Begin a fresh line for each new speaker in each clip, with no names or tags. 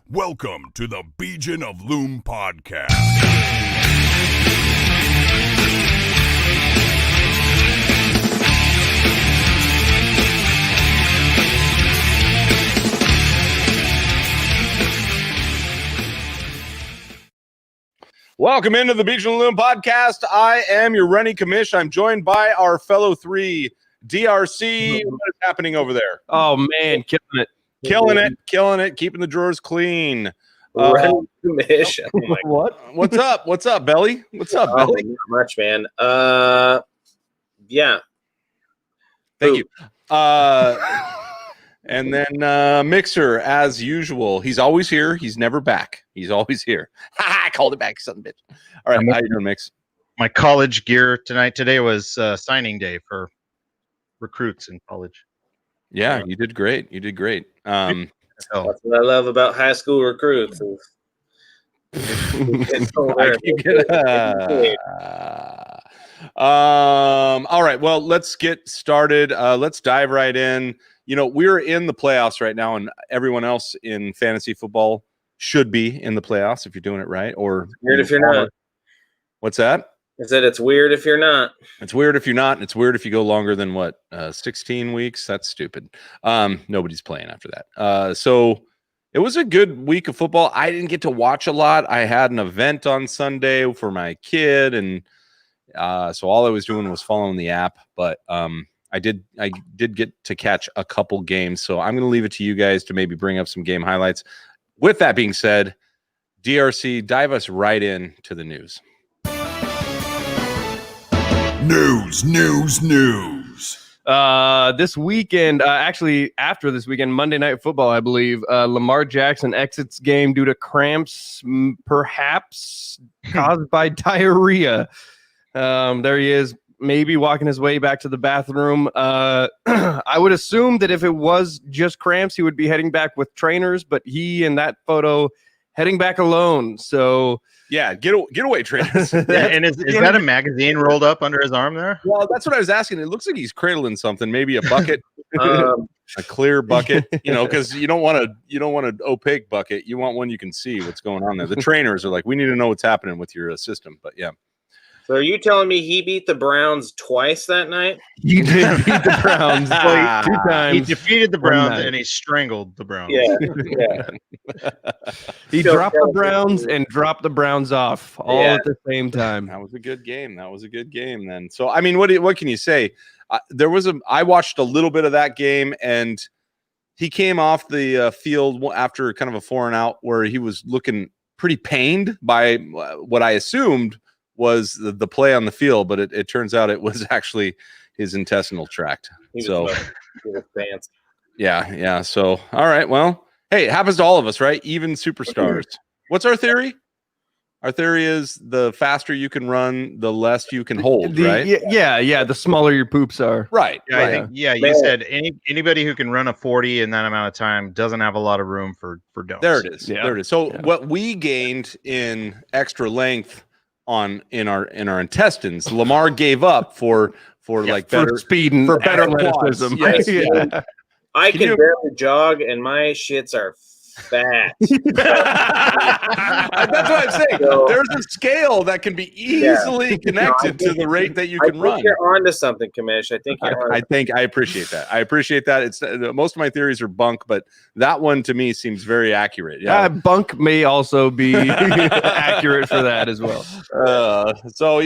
Welcome to the Begion of Loom podcast.
Welcome into the Begion of Loom podcast. I am your running commish. I'm joined by our fellow three, DRC. What is happening over there?
Oh, man,
Killing it, keeping the drawers clean.
Running commish. Oh my
what?
What's up? What's up, Belly? What's up, Belly?
Not much, man. Yeah.
Thank you. And then Mixer, as usual. He's always here. He's never back. He's always here. I called it back, son of a bitch. All right, how you doing, Mix?
My college gear today was signing day for recruits in college.
Yeah, you did great. You did great.
That's what I love about high school recruits.
All right, well, let's get started. Let's dive right in. You know, we're in the playoffs right now, and everyone else in fantasy football should be in the playoffs if you're doing it right. Or
weird if you're not.
What's that?
I said it's weird if you're not.
It's weird if you're not, and it's weird if you go longer than 16 weeks. That's stupid. Nobody's playing after that. So it was a good week of football. I didn't get to watch a lot. I had an event on Sunday for my kid, and so all I was doing was following the app. But I did get to catch a couple games. So I'm going to leave it to you guys to maybe bring up some game highlights. With that being said, DRC, dive us right into the news.
News.
This weekend, actually after this weekend, Monday Night Football, I believe, Lamar Jackson exits game due to cramps, perhaps caused by diarrhea. There he is, maybe walking his way back to the bathroom. I would assume that if it was just cramps, he would be heading back with trainers, but he in that photo heading back alone. So
yeah, get away, trainers.
And is that a magazine rolled up under his arm there?
Well, that's what I was asking. It looks like he's cradling something, maybe a bucket, a clear bucket. You know, because you don't want an opaque bucket. You want one you can see what's going on there. The trainers are like, we need to know what's happening with your system. But yeah.
So are you telling me he beat the Browns twice that night?
He did beat the Browns 2 times.
He defeated the Browns and he strangled the Browns.
Yeah.
He dropped the Browns and dropped the Browns off all at the same time.
That was a good game. Then. So I mean, what can you say? I watched a little bit of that game, and he came off the field after kind of a 4-and-out where he was looking pretty pained by what I assumed was the play on the field, but it turns out it was actually his intestinal tract. So yeah. So, all right. Well, hey, it happens to all of us, right? Even superstars. What's our theory? Our theory is the faster you can run, the less you can hold, right?
Yeah. The smaller your poops are.
Right.
Yeah, I think, you said anybody who can run a 40 in that amount of time doesn't have a lot of room for don'ts.
There it is. Yeah. There it is. So what we gained in extra length in our intestines, Lamar gave up for better
speed and
for better
athleticism.
Yes.
I can barely jog, and my shits are fat.
That's what I'm saying.
So,
there's a scale that can be easily connected to the rate that you can run.
You're onto something, Kamish.
I appreciate that. I appreciate that. It's most of my theories are bunk, but that one to me seems very accurate. Yeah,
bunk may also be accurate for that as well.
So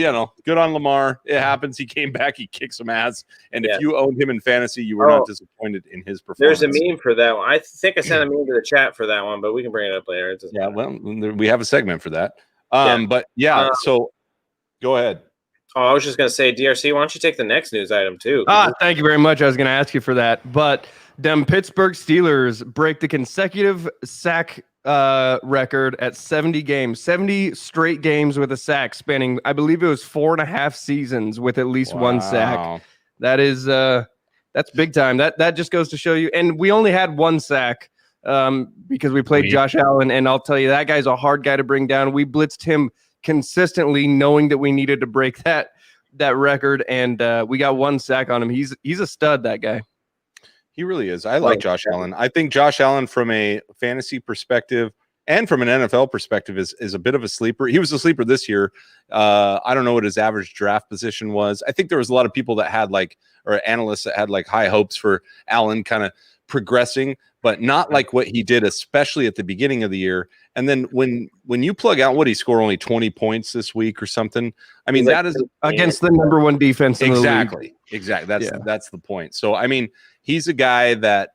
good on Lamar. It happens. He came back. He kicked some ass. And if you owned him in fantasy, you were not disappointed in his performance.
There's a meme for that one. I think I sent a meme to the chat for that one, but we can bring it up later.
We have a segment for that. So go ahead.
Oh, I was just going to say, DRC, why don't you take the next news item too?
Thank you very much. I was going to ask you for that, but them Pittsburgh Steelers break the consecutive sack record at 70 games, 70 straight games with a sack, spanning, I believe it was 4.5 seasons with at least one sack. That is, that's big time. That just goes to show you. And we only had one sack because we played Josh Allen, and I'll tell you, that guy's a hard guy to bring down. We blitzed him consistently, knowing that we needed to break that record, and we got one sack on him. He's a stud, that guy.
He really is. I like Josh Allen. I think Josh Allen from a fantasy perspective and from an NFL perspective is a bit of a sleeper. He was a sleeper this year. I don't know what his average draft position was. I think there was a lot of people that had or analysts that had high hopes for Allen kind of progressing, but not like what he did, especially at the beginning of the year. And then when you plug out what he scored only 20 points this week or something, I mean, that is
against the number one defense in the league.
Exactly. That's the point. So, I mean, he's a guy that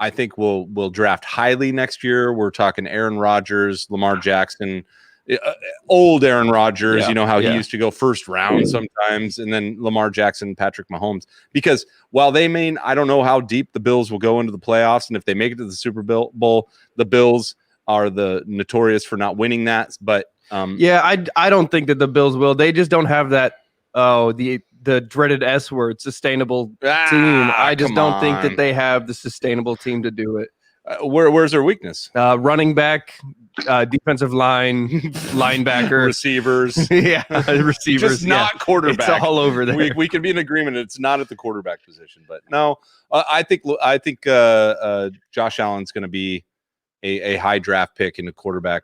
I think will draft highly next year. We're talking Aaron Rodgers, Lamar Jackson, old Aaron Rodgers. You know how he used to go first round sometimes, and then Lamar Jackson, Patrick Mahomes. Because while I don't know how deep the Bills will go into the playoffs, and if they make it to the Super Bowl, the Bills are the notorious for not winning that. But
I don't think that the Bills will. They just don't have that. The dreaded S word, sustainable team. I just don't think that they have the sustainable team to do it.
Where's their weakness?
Running back, defensive line, linebacker,
receivers.
Receivers.
Just not quarterback.
It's all over there.
We can be in agreement. It's not at the quarterback position, but no, I think Josh Allen's going to be a high draft pick in the quarterback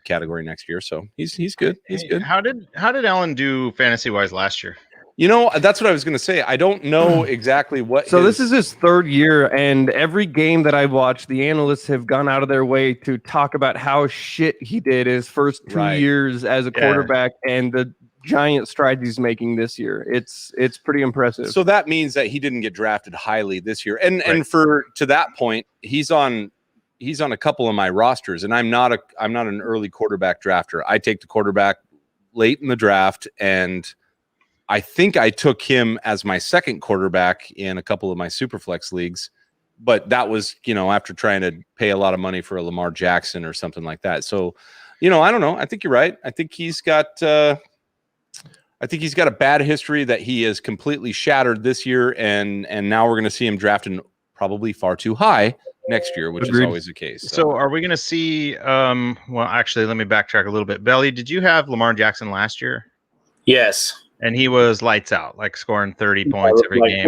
category next year. So he's good. He's good.
How did Allen do fantasy wise last year?
That's what I was going to say. I don't know exactly what.
So this is his third year, and every game that I've watched, the analysts have gone out of their way to talk about how shit he did his first 2 years as a quarterback and the giant strides he's making this year. It's pretty impressive.
So that means that he didn't get drafted highly this year. And to that point, he's on a couple of my rosters, and I'm not an early quarterback drafter. I take the quarterback late in the draft, and I think I took him as my second quarterback in a couple of my Superflex leagues, but that was, after trying to pay a lot of money for a Lamar Jackson or something like that. So, I don't know. I think you're right. I think he's got a bad history that he has completely shattered this year, and now we're going to see him drafting probably far too high next year, which is always the case.
So are we going to see? Well, actually, let me backtrack a little bit. Belly, did you have Lamar Jackson last year?
Yes.
And he was lights out, scoring 30 points every game.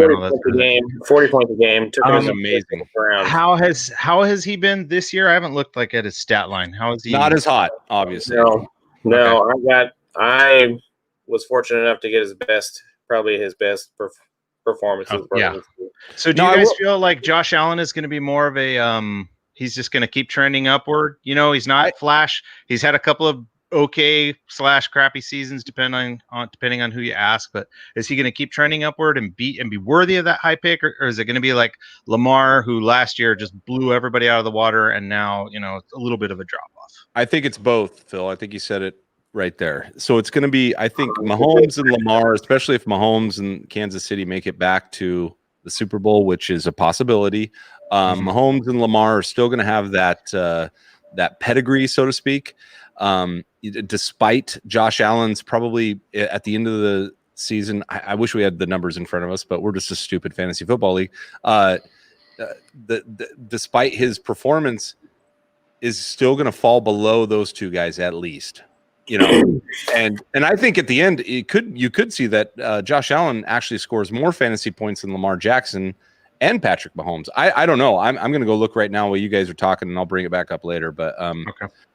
40 points a game.
That was amazing.
How has he been this year? I haven't looked at his stat line. How is he?
Not as hot, obviously.
No. Okay. I was fortunate enough to get his best performances.
So do you guys feel like Josh Allen is going to be more of a he's just going to keep trending upward? He's not flash. He's had a couple of okay/crappy seasons depending on who you ask, but is he going to keep trending upward and be worthy of that high pick, or is it going to be like Lamar, who last year just blew everybody out of the water, and now it's a little bit of a drop off?
I think it's both, Phil. I think you said it right there. So it's going to be, I think, Mahomes and Lamar, especially if Mahomes and Kansas City make it back to the Super Bowl, which is a possibility. Mahomes and Lamar are still going to have that pedigree, so to speak. Despite Josh Allen's probably at the end of the season, I wish we had the numbers in front of us, but we're just a stupid fantasy football league. Despite his performance, is still going to fall below those two guys at least. And I think at the end you could see that Josh Allen actually scores more fantasy points than Lamar Jackson and Patrick Mahomes. I don't know. I'm going to go look right now while you guys are talking, and I'll bring it back up later. But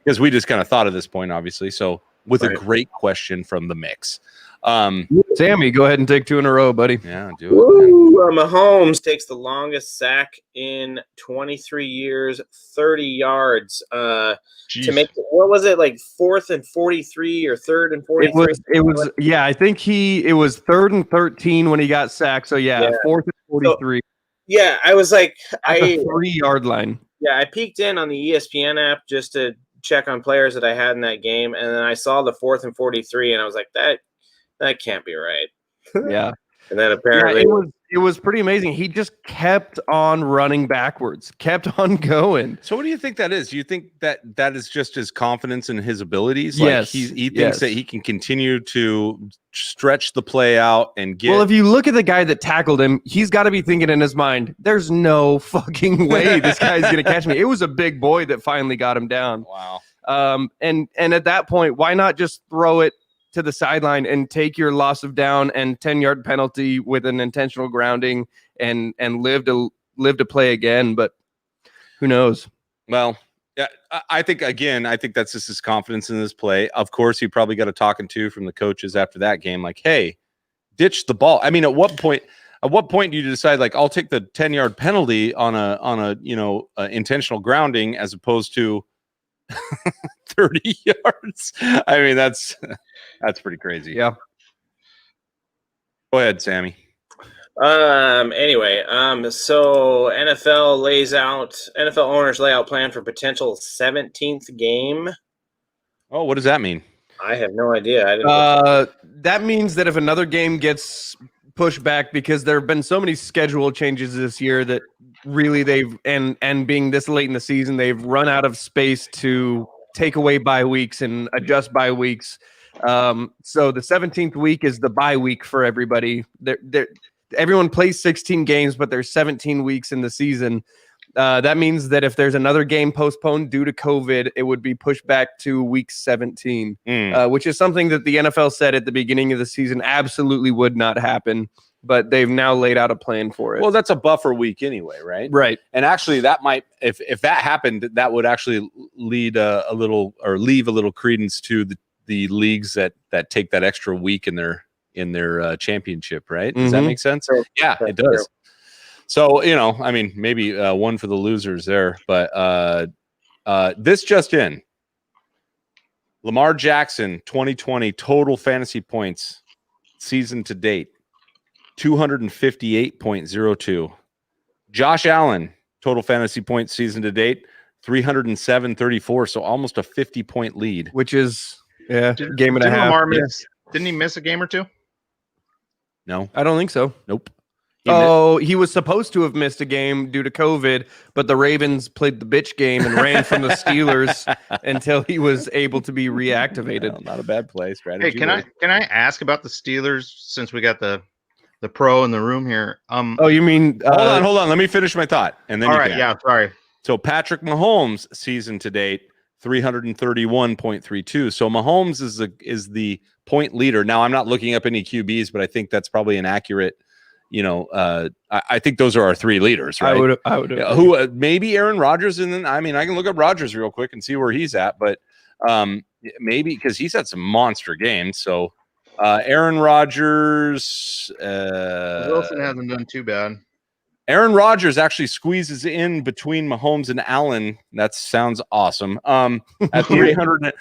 because we just kind of thought of this point, obviously. So with a great question from the mix,
Sammy, go ahead and take two in a row, buddy.
Yeah, do it.
Mahomes takes the longest sack in 23 years, 30 yards. To make what was it, like 4th and 43 or 3rd and 43?
It was I think it was 3rd and 13 when he got sacked. So 4th and 43.
So, I was like,
at the 3-yard line.
Yeah, I peeked in on the ESPN app just to check on players that I had in that game, and then I saw the 4th and 43, and I was like, that can't be right.
Yeah.
And then apparently
it was pretty amazing. He just kept on running backwards, kept on going.
So what do you think that is? Do you think that is just his confidence in his abilities?
Yes.
He thinks that he can continue to stretch the play out and get.
Well, if you look at the guy that tackled him, he's got to be thinking in his mind, there's no fucking way this guy's going to catch me. It was a big boy that finally got him down.
Wow.
And at that point, why not just throw it to the sideline and take your loss of down and 10-yard penalty with an intentional grounding and live to live to play again, but who knows?
Well, yeah, I think that's just his confidence in his play. Of course, he probably got a talking to from the coaches after that game, like, hey, ditch the ball. I mean, at what point do you decide, like, I'll take the 10-yard penalty on a intentional grounding as opposed to 30 yards? I mean, that's pretty crazy.
Yeah.
Go ahead, Sammy.
Anyway, so NFL owners lay out plan for potential 17th game.
Oh, what does that mean?
I have no idea. I didn't
that means that if another game gets pushed back, because there have been so many schedule changes this year that really they've and being this late in the season, they've run out of space to take away bye weeks and adjust bye weeks. So the 17th week is the bye week for everybody. Everyone plays 16 games, but there's 17 weeks in the season. That means that if there's another game postponed due to COVID, it would be pushed back to week 17, which is something that the NFL said at the beginning of the season absolutely would not happen, but they've now laid out a plan for it.
Well, that's a buffer week anyway, right?
Right.
And actually, that might, if that happened, that would actually leave a little credence to the leagues that take that extra week in their championship, right? Does that make sense? Yeah, it does. So, I mean, maybe one for the losers there, but this just in. Lamar Jackson, 2020 total fantasy points season to date, 258.02. Josh Allen, total fantasy points season to date, 307.34. So almost a 50-point lead.
Which is game and a half.
Lamar didn't he miss a game or two?
No,
I don't think so.
Nope.
He was supposed to have missed a game due to COVID, but the Ravens played the bitch game and ran from the Steelers until he was able to be reactivated.
Well, not a bad play strategy.
Hey, can I ask about the Steelers since we got the pro in the room here?
You mean
hold on. Let me finish my thought, and then
all right. Yeah, sorry.
So Patrick Mahomes season to date, 331.32. So Mahomes is the point leader. Now I'm not looking up any QBs, but I think that's probably an accurate. I think those are our three leaders, right?
I would.
Who maybe Aaron Rodgers, and then I mean I can look up Rodgers real quick and see where he's at, but maybe because he's had some monster games. So Aaron Rodgers,
Wilson hasn't done too bad.
Aaron Rodgers actually squeezes in between Mahomes and Allen. That sounds awesome. At 300,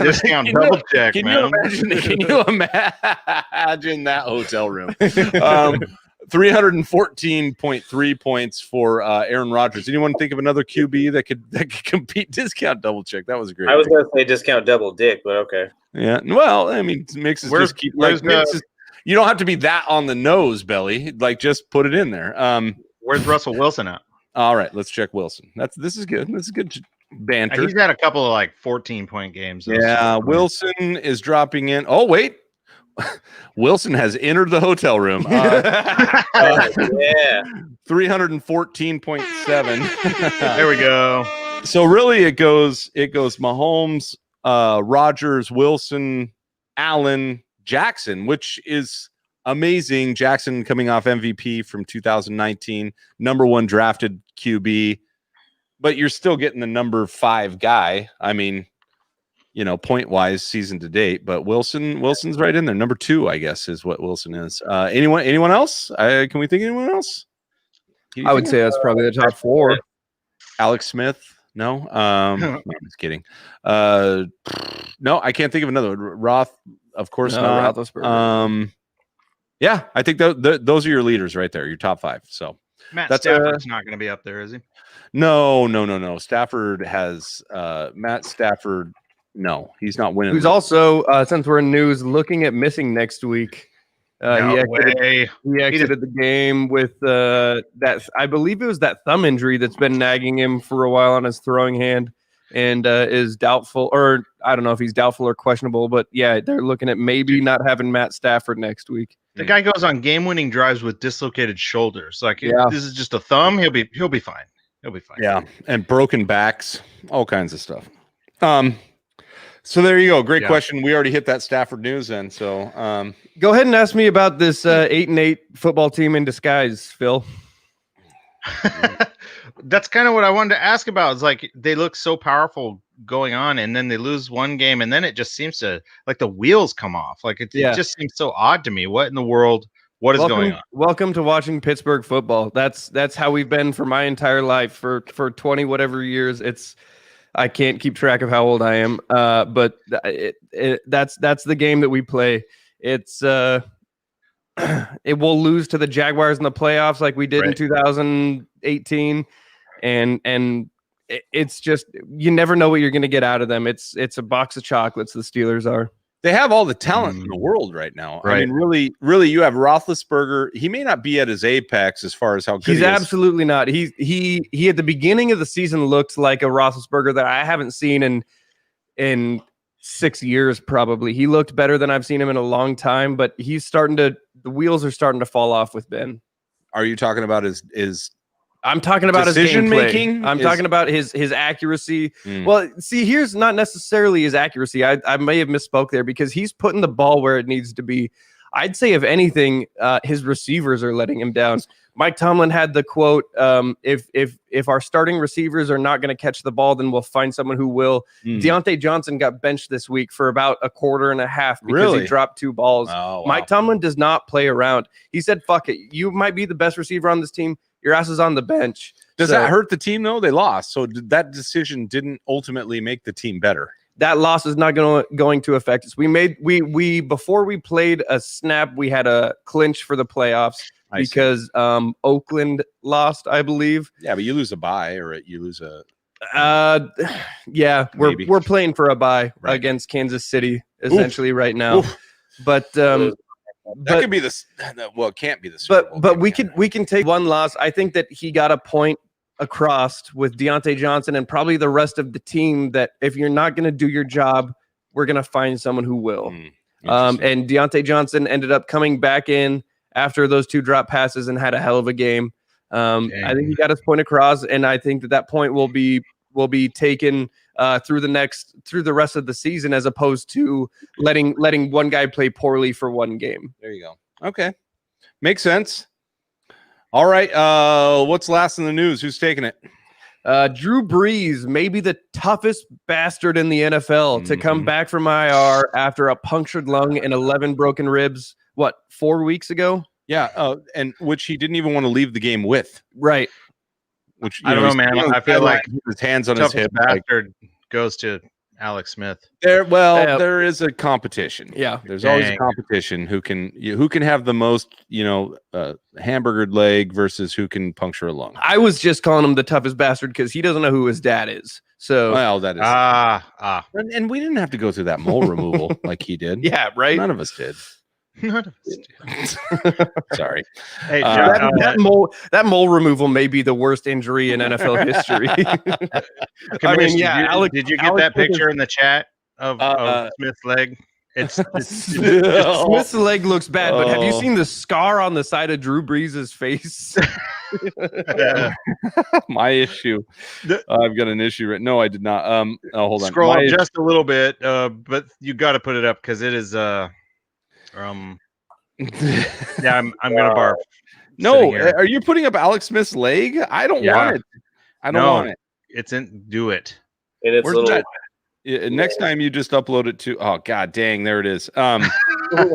discount double check.
Can you imagine that hotel room? 314.3 points for Aaron Rodgers. Anyone think of another QB that could compete? Discount double check. That was great.
I was going to say discount double dick, but okay.
Yeah. Well, I mean, mixes just keep mixes. You don't have to be that on the nose, Belly. Like, just put it in there.
Where's Russell Wilson at?
All right, let's check Wilson. This is good. This is good banter.
He's had a couple of 14-point games.
Yeah, Wilson is dropping in. Oh, wait. Wilson has entered the hotel room.
Yeah.
314.7.
There we go.
So really it goes Mahomes, Rodgers, Wilson, Allen, Jackson, which is amazing. Jackson coming off MVP from 2019, number 1 drafted QB, but you're still getting the number 5 guy. I mean, point wise season to date, but Wilson's right in there. Number 2, I guess, is what Wilson is. Anyone else? Can we think of anyone else?
I would say that's probably the top 4.
Alex Smith. No, no, I'm just kidding. No, I can't think of another one. Roth. Of course not. Yeah, I think those are your leaders right there, your top 5. So
Matt Stafford's not going to be up there, is he?
No. Stafford has Matt Stafford. No, he's not winning.
Who's also, since we're in news, looking at missing next week. He exited the game with that. I believe it was that thumb injury that's been nagging him for a while on his throwing hand. And is doubtful, or I don't know if he's doubtful or questionable, but yeah, they're looking at maybe not having Matt Stafford next week.
The guy goes on game-winning drives with dislocated shoulders. This is just a thumb. He'll be fine. He'll be fine.
Yeah, and broken backs, all kinds of stuff. So there you go. Great question. We already hit that Stafford news then. So
go ahead and ask me about this 8-8 football team in disguise, Phil.
That's kind of what I wanted to ask about. It's like they look so powerful going on, and then they lose one game, and then it just seems to like the wheels come off. Like it just seems so odd to me. What in the world? What is going on?
Welcome to watching Pittsburgh football. That's how we've been for my entire life for 20 whatever years. I can't keep track of how old I am. But that's the game that we play. It's it will lose to the Jaguars in the playoffs like we did in 2018, and it's just you never know what you're going to get out of them. It's a box of chocolates. The Steelers are.
They have all the talent in the world right now. Right. I mean, really, you have Roethlisberger. He may not be at his apex as far as how good
he's absolutely not. He at the beginning of the season looked like a Roethlisberger that I haven't seen in 6 years probably. He looked better than I've seen him in a long time, but the wheels are starting to fall off with Ben.
Are you talking about his
I'm talking about his
decision making.
I'm talking about his accuracy. Well, see, here's not necessarily his accuracy. I may have misspoke there because he's putting the ball where it needs to be. I'd say, if anything, his receivers are letting him down. Mike Tomlin had the quote, if our starting receivers are not going to catch the ball, then we'll find someone who will. Deontay Johnson got benched this week for about a quarter and a half because he dropped 2 balls.
Oh, wow.
Mike Tomlin does not play around. He said, fuck it. You might be the best receiver on this team. Your ass is on the bench.
Does that hurt the team, though? They lost. So that decision didn't ultimately make the team better.
That loss is not going to affect us. We before we played a snap, we had a clinch for the playoffs because Oakland lost, I believe.
Yeah, but you lose a bye or you lose a
yeah, we're playing for a bye against Kansas City essentially right now. But
that could be it can't be the Super Bowl
but we can take one loss. I think that he got a point across with Deontay Johnson and probably the rest of the team that if you're not going to do your job, we're going to find someone who will. And Deontay Johnson ended up coming back in after those 2 drop passes and had a hell of a game. I think he got his point across, and I think that point will be taken through the rest of the season, as opposed to letting one guy play poorly for one game.
There you go. Okay, makes sense. All right. What's last in the news? Who's taking it?
Drew Brees may be the toughest bastard in the NFL to come back from IR after a punctured lung and 11 broken ribs. 4 weeks ago?
Yeah. And which he didn't even want to leave the game with.
Right.
Which
I don't know, man. I feel like
his hands on his hip.
Bastard goes to Alex Smith.
There is a competition.
Yeah,
there's always a competition who can have the most, hamburgered leg versus who can puncture a lung.
I was just calling him the toughest bastard because he doesn't know who his dad is. So
that is and we didn't have to go through that mole removal like he did.
Yeah, right.
None of us did. Sorry.
Hey,
that mole removal may be the worst injury in NFL history.
I mean, did you get that picture in the chat of Smith's leg?
Smith's leg looks bad, but have you seen the scar on the side of Drew Brees' face?
My issue. I've got an issue. No, I did not. Hold on.
Scroll up just a little bit, but you got to put it up because it is. Yeah, I'm gonna barf.
No, are you putting up Alex Smith's leg? I don't want it. I don't want it.
It's in. Do it.
And it's little.
That? Next time you just upload it to. Oh God, dang! There it is. Son of a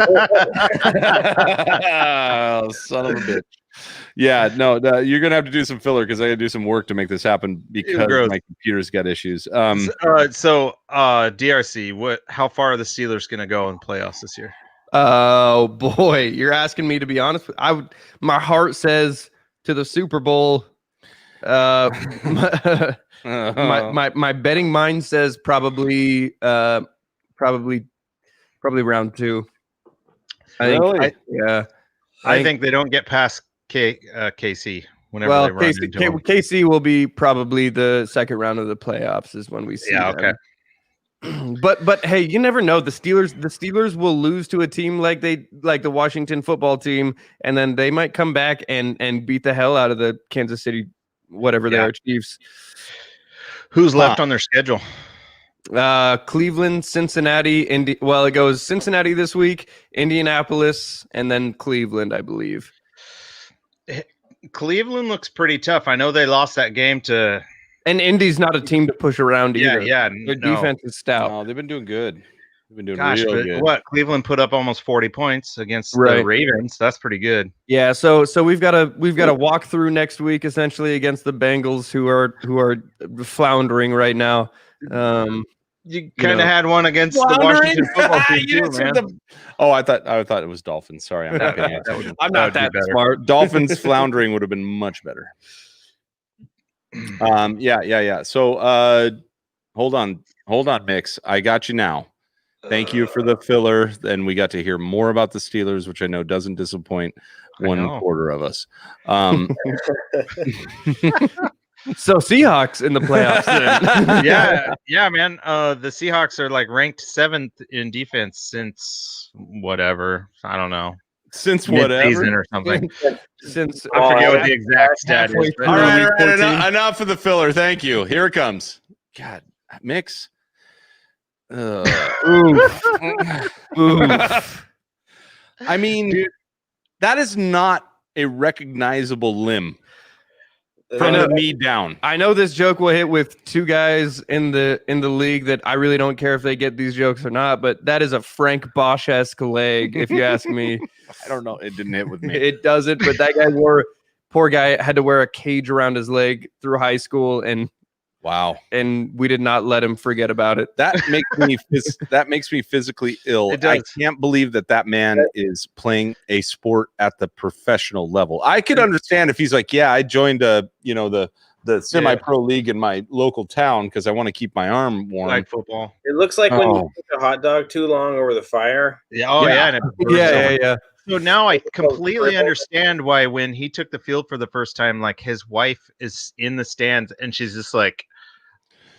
bitch. Yeah, no, you're gonna have to do some filler because I gotta do some work to make this happen because my computer's got issues.
So DRC, how far are the Steelers gonna go in playoffs this year?
Oh boy, you're asking me to be honest. My heart says to the Super Bowl. My betting mind says probably round 2. I think
they don't get past KC whenever they run into them.
KC will be probably the second round of the playoffs is when we see them.
Okay.
But hey, you never know. The Steelers will lose to a team like the Washington football team, and then they might come back and beat the hell out of the Kansas City, whatever they are, Chiefs.
Who's left on their schedule?
Cleveland, Cincinnati, it goes Cincinnati this week, Indianapolis, and then Cleveland, I believe.
Cleveland looks pretty tough. I know they lost that game to.
And Indy's not a team to push around either.
Yeah.
Their defense is stout.
No, they've been doing good. They've been doing
Gosh,
real
but
good.
what? Cleveland put up almost 40 points against the Ravens. That's pretty good.
Yeah, so we've got to walk through next week essentially against the Bengals who are floundering right now.
You kind of had one against the Washington football team too, man.
I thought it was Dolphins. Sorry, I'm not paying attention.
I'm not that smart.
Dolphins floundering would have been much better. Yeah. So hold on, Mix. I got you now. Thank you for the filler. Then we got to hear more about the Steelers, which I know doesn't disappoint one quarter of us.
So Seahawks in the playoffs then.
yeah, man. The Seahawks are like ranked 7th in defense since whatever. I don't know.
Since whatever
season or something.
Since
I forget what the exact stat is.
All right, enough of the filler. Thank you. Here it comes. God, Mix.
Oof.
I mean, that is not a recognizable limb from the knee down.
I know this joke will hit with two guys in the league that I really don't care if they get these jokes or not, but that is a Frank Bosch-esque leg, if you ask me.
I don't know. It didn't hit with me.
It doesn't, but that guy poor guy had to wear a cage around his leg through high school, and
wow.
And we did not let him forget about it.
That makes me physically ill. I can't believe that man is playing a sport at the professional level. I could understand if he's like, yeah, I joined the semi-pro league in my local town because I want to keep my arm warm.
Like football.
It looks like when you cook a hot dog too long over the fire.
Yeah.
Yeah.
So now I completely understand why when he took the field for the first time, like his wife is in the stands and she's just like,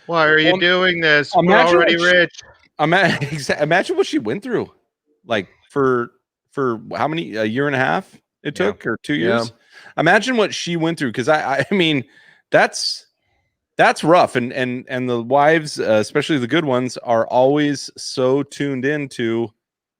why are you doing this? We're already rich.
Imagine what she went through, like for how many, a year and a half it took, or 2 years. Yeah. Imagine what she went through, because I mean that's rough, and the wives, especially the good ones, are always so tuned into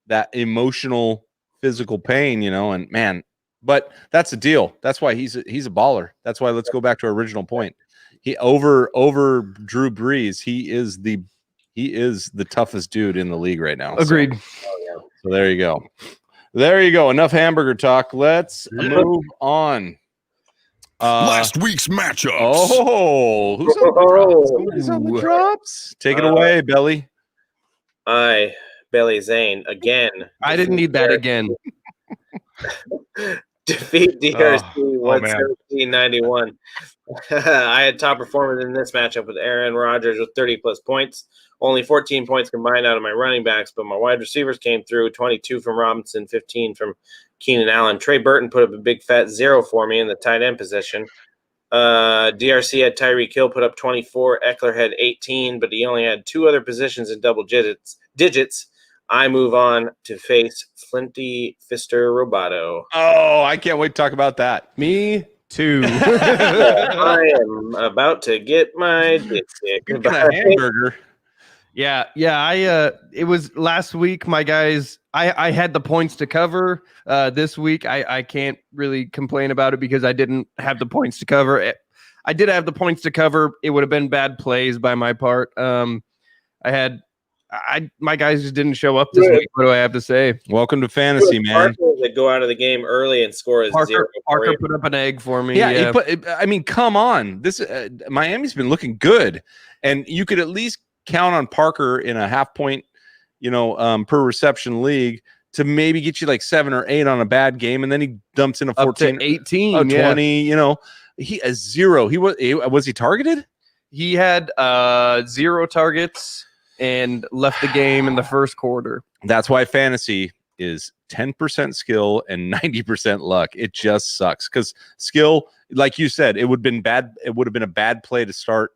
that emotional, physical pain, and man. But that's the deal. That's why he's a baller. That's why, let's go back to our original point. He over Drew Brees. He is the toughest dude in the league right now.
Agreed.
So there you go. There you go. Enough hamburger talk. Let's move on.
Last week's matchups.
Oh, who's on the drops? Somebody's on the drops. Take it away, Belly.
Belly Zane again.
I didn't need that again.
Defeat DRC 117-91. I had top performers in this matchup with Aaron Rodgers with 30-plus points. Only 14 points combined out of my running backs, but my wide receivers came through. 22 from Robinson, 15 from Keenan Allen. Trey Burton put up a big fat 0 for me in the tight end position. DRC had Tyreek Hill put up 24. Eckler had 18, but he only had 2 other positions in double digits. I move on to face Flinty Fister Roboto.
Oh, I can't wait to talk about that.
Me too.
I am about to get my dick kicked by
a hamburger.
Yeah. It was last week, my guys. I had the points to cover. This week, I can't really complain about it because I didn't have the points to cover. I did have the points to cover. It would have been bad plays by my part. My guys just didn't show up this week. What do I have to say?
Welcome to fantasy, man.
That go out of the game early and score a 0.
Parker put up an egg for me.
Yeah. I mean, come on. This Miami's been looking good, and you could at least count on Parker in a half point, per reception league to maybe get you like 7 or 8 on a bad game, and then he dumps in a 14,
up to 18,
20. He a 0. Was he targeted?
He had 0 targets and left the game in the first quarter.
That's why fantasy is 10% skill and 90% luck. It just sucks because skill, like you said, it would have been bad. It would have been a bad play to start.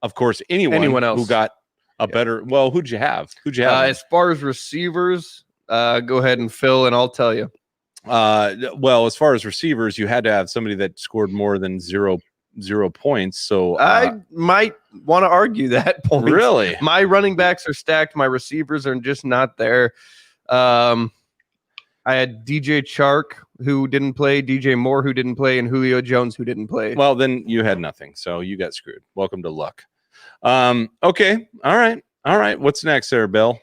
Of course, anyone else who got a better. Well, who'd you have?
As far as receivers, go ahead and Phil, and I'll tell you.
Well, as far as receivers, you had to have somebody that scored more than 0 points. So
I might want to argue that point.
Really?
My running backs are stacked. My receivers are just not there. I had DJ Chark who didn't play, DJ Moore, who didn't play, and Julio Jones, who didn't play.
Well, then you had nothing, so you got screwed. Welcome to luck. Okay. All right. What's next there, Bill?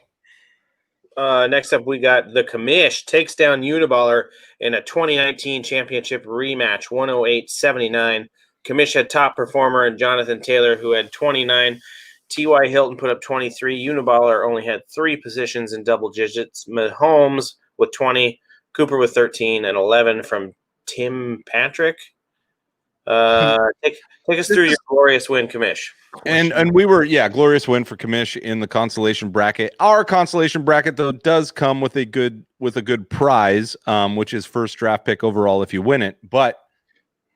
Next up, we got the Commish takes down Uniballer in a 2019 championship rematch, 108-79. Commish had top performer and Jonathan Taylor, who had 29. T.Y. Hilton put up 23. Uniballer only had 3 positions in double digits. Mahomes with 20, Cooper with 13, and 11 from Tim Patrick. Take us through your glorious win, Commish.
And we were, glorious win for Commish in the consolation bracket. Our consolation bracket, though, does come with a good prize, which is first draft pick overall if you win it. But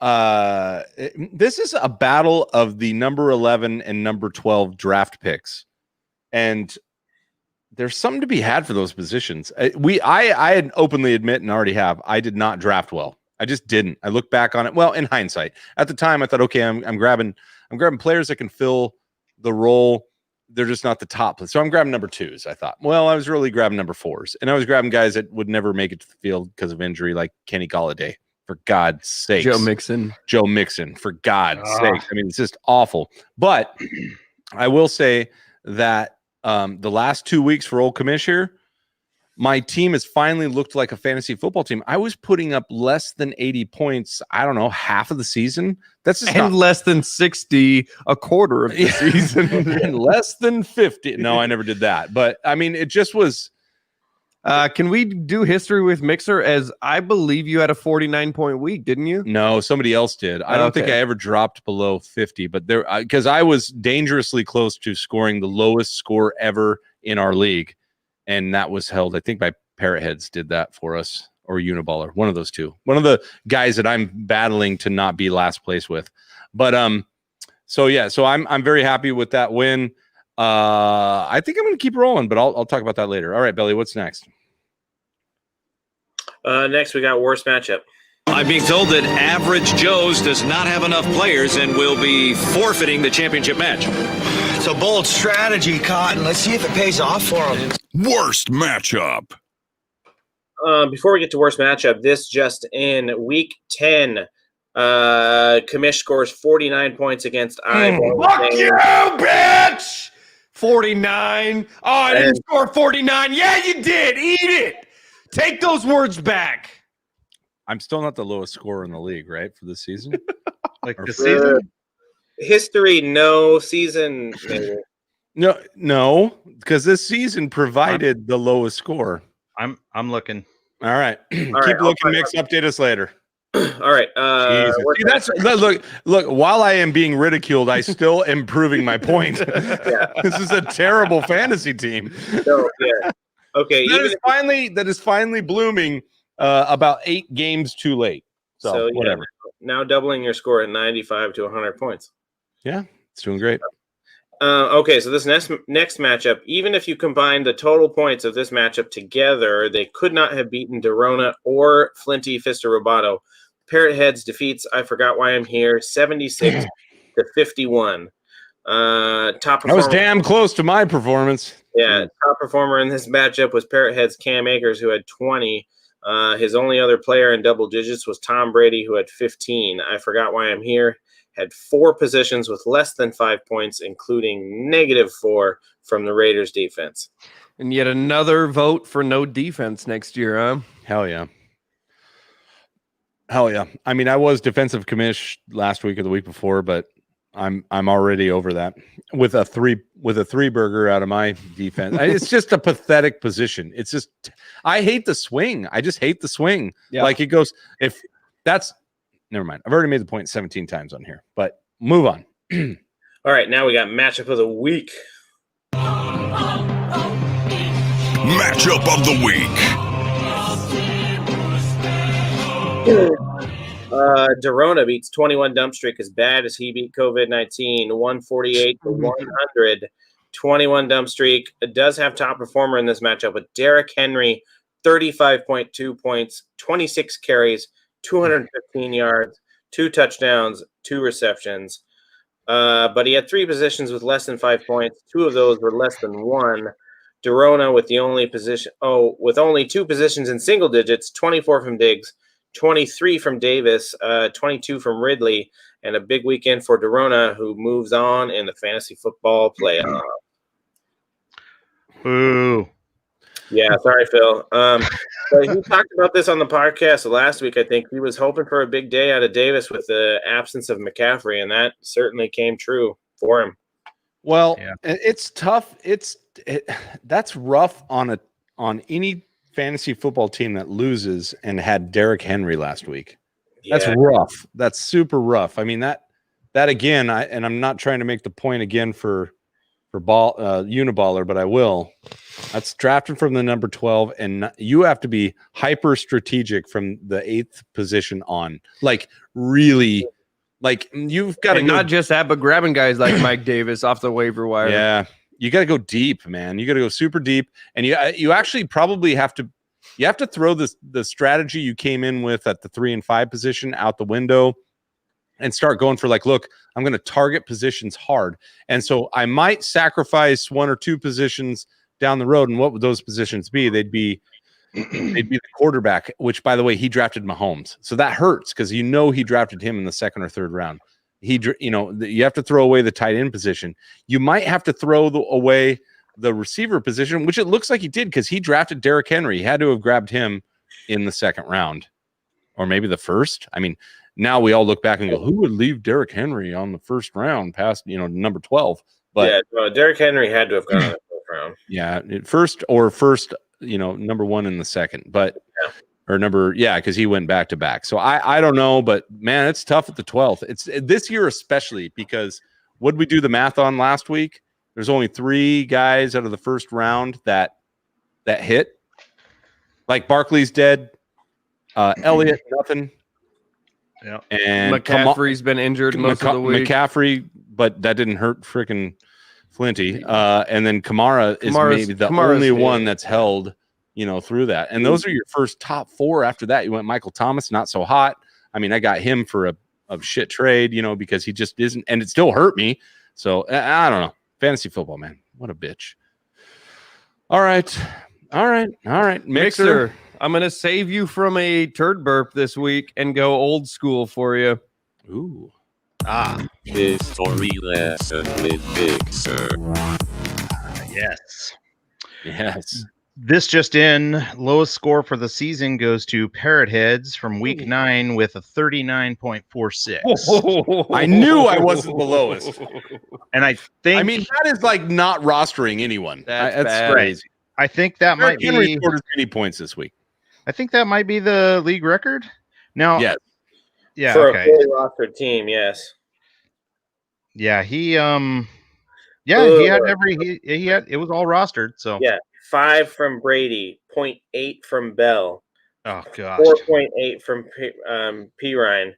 this is a battle of the number 11 and number 12 draft picks, and there's something to be had for those positions. I had openly admit and already have, I did not draft well. I just didn't. I look back on it. Well, in hindsight, at the time I thought, okay, I'm grabbing players that can fill the role. They're just not the top. So I'm grabbing number 2s. I thought, well, I was really grabbing number 4s, and I was grabbing guys that would never make it to the field because of injury, like Kenny Golladay, for God's sake.
Joe Mixon,
for God's sake. I mean, it's just awful. But I will say that the last 2 weeks for old Commish here, my team has finally looked like a fantasy football team. I was putting up less than 80 points, I don't know, half of the season. That's just
and less than 60 a quarter of the season.
And less than 50. No, I never did that. But I mean, it just was.
Can we do history with Mixer? As I believe you had a 49-point week, didn't you?
No, somebody else did. I don't think I ever dropped below 50, but there, because I was dangerously close to scoring the lowest score ever in our league. And that was held, I think, by Parrot Heads did that for us, or Uniballer, one of those two. One of the guys that I'm battling to not be last place with. But so I'm very happy with that win. I think I'm going to keep rolling, but I'll talk about that later. All right, Belly, what's next?
Next, we got worst matchup.
I'm being told that Average Joe's does not have enough players and will be forfeiting the championship match.
It's a bold strategy, Cotton. Let's see if it pays off for him.
Worst matchup.
Before we get to worst matchup, this just in week 10, Commish scores 49 points against Iowa.
Fuck you, bitch! 49. Oh, I didn't score 49. Yeah, you did. Eat it. Take those words back.
I'm still not the lowest scorer in the league, right, for this season?
Like the season?
History, no. Season, maybe.
No, because this season provided the lowest score.
I'm looking.
All right. Keep looking, Mix. Update us later.
All right.
See, look, while I am being ridiculed, I still am proving my point. This is a terrible fantasy team.
No, yeah. Okay.
That is finally blooming about 8 games too late. So whatever.
Now doubling your score at 95 to 100 points.
Yeah, it's doing great.
Okay, so this next matchup, even if you combine the total points of this matchup together, they could not have beaten Dorona or Flinty Fister Roboto. Parrot Heads defeats I Forgot Why I'm Here 76 to 51. Top performer,
I was damn close to my performance.
Yeah, top performer in this matchup was Parrot Heads Cam Akers, who had 20. His only other player in double digits was Tom Brady, who had 15. I Forgot Why I'm Here had 4 positions with less than 5 points, including -4 from the Raiders defense.
And yet another vote for no defense next year, huh?
Hell yeah. I mean, I was defensive commish last week or the week before, but I'm already over that with a 3 burger out of my defense. It's just a pathetic position. It's just, I hate the swing. I just hate the swing. Yeah. Like it goes, if that's, never mind. I've already made the point 17 times on here, but move on.
All right, now we got matchup of the week.
Matchup of the week.
Dorona beats 21 Dump Streak as bad as he beat COVID-19, 148 to 100. 21 Dump Streak does have top performer in this matchup with Derrick Henry, 35.2 points, 26 carries, 215 yards, 2 touchdowns, 2 receptions. But he had 3 positions with less than 5 points. 2 of those were less than 1. Dorona with only 2 positions in single digits, 24 from Diggs, 23 from Davis, 22 from Ridley, and a big weekend for Dorona, who moves on in the fantasy football playoff.
Ooh.
Yeah, sorry, Phil. But he talked about this on the podcast last week. I think he was hoping for a big day out of Davis with the absence of McCaffrey, and that certainly came true for him.
Well, it's tough. That's rough on any fantasy football team that loses and had Derrick Henry last week. That's rough. That's super rough. I mean, that again, I'm not trying to make the point again for Uniballer, but I will. That's drafted from the number 12, and you have to be hyper strategic from the 8th position on. Like, really, like, you've got to
not just that, but grabbing guys like Mike Davis off the waiver wire.
Yeah, you got to go deep, man. You got to go super deep, and you actually probably have to throw the strategy you came in with at the 3 and 5 position out the window and start going for, like, look, I'm going to target positions hard. And so I might sacrifice 1 or 2 positions down the road. And what would those positions be? They'd be the quarterback, which, by the way, he drafted Mahomes. So that hurts because he drafted him in the 2nd or 3rd round. You have to throw away the tight end position. You might have to throw away the receiver position, which it looks like he did because he drafted Derrick Henry. He had to have grabbed him in the 2nd round or maybe the 1st. I mean, now we all look back and go, who would leave Derrick Henry on the 1st round past, number 12? But
Derrick Henry had to have gone in the 4th round.
Yeah, first, number 1 in the 2nd, but because he went back to back. So I don't know, but man, it's tough at the 12th. It's this year especially because what did we do the math on last week? There's only 3 guys out of the 1st round that hit. Like Barkley's dead, Elliott nothing.
Yeah,
and
McCaffrey's been injured most of the week.
McCaffrey, but that didn't hurt freaking Flinty. And then Kamara is maybe the only one that's held, through that. And those are your first top 4. After that, you went Michael Thomas, not so hot. I mean, I got him for a shit trade, because he just isn't, and it still hurt me. So I don't know. Fantasy football, man, what a bitch. All right. Mixer.
I'm going to save you from a turd burp this week and go old school for you.
Ooh.
History lesson with Mixer.
Yes. This just in, lowest score for the season goes to Parrot Heads from week 9 with a 39.46.
I knew I wasn't the lowest.
And I mean,
that is like not rostering anyone. That's crazy.
I think that might be
Henry scored as many points this week.
I think that might be the league record. Now,
yes.
Yeah,
for a fully rostered team, yes.
Yeah, he had it was all rostered. So
5 from Brady, 0.8 from Bell.
Oh gosh.
4.8 from Pirine,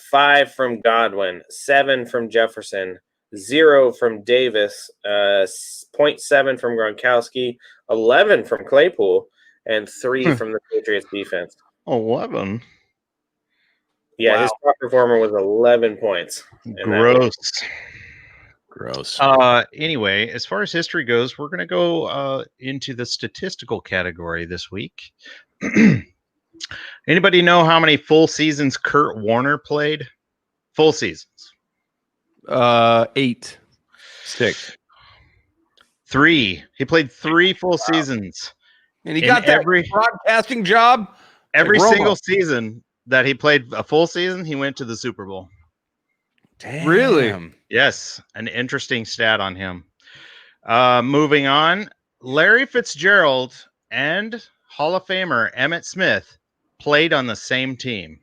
5 from Godwin, 7 from Jefferson, 0 from Davis, 0.7 from Gronkowski, 11 from Claypool, and 3 from the Patriots defense.
11.
Yeah,
wow.
His top performer was 11 points.
Gross. Anyway, as far as history goes, we're going to go into the statistical category this week. Anybody know how many full seasons Kurt Warner played? Full seasons.
8.
6.
3. He played 3 full seasons.
And he got that broadcasting job.
Every single season that he played a full season, he went to the Super Bowl.
Damn.
Really?
Yes. An interesting stat on him. Moving on. Larry Fitzgerald and Hall of Famer Emmitt Smith played on the same team.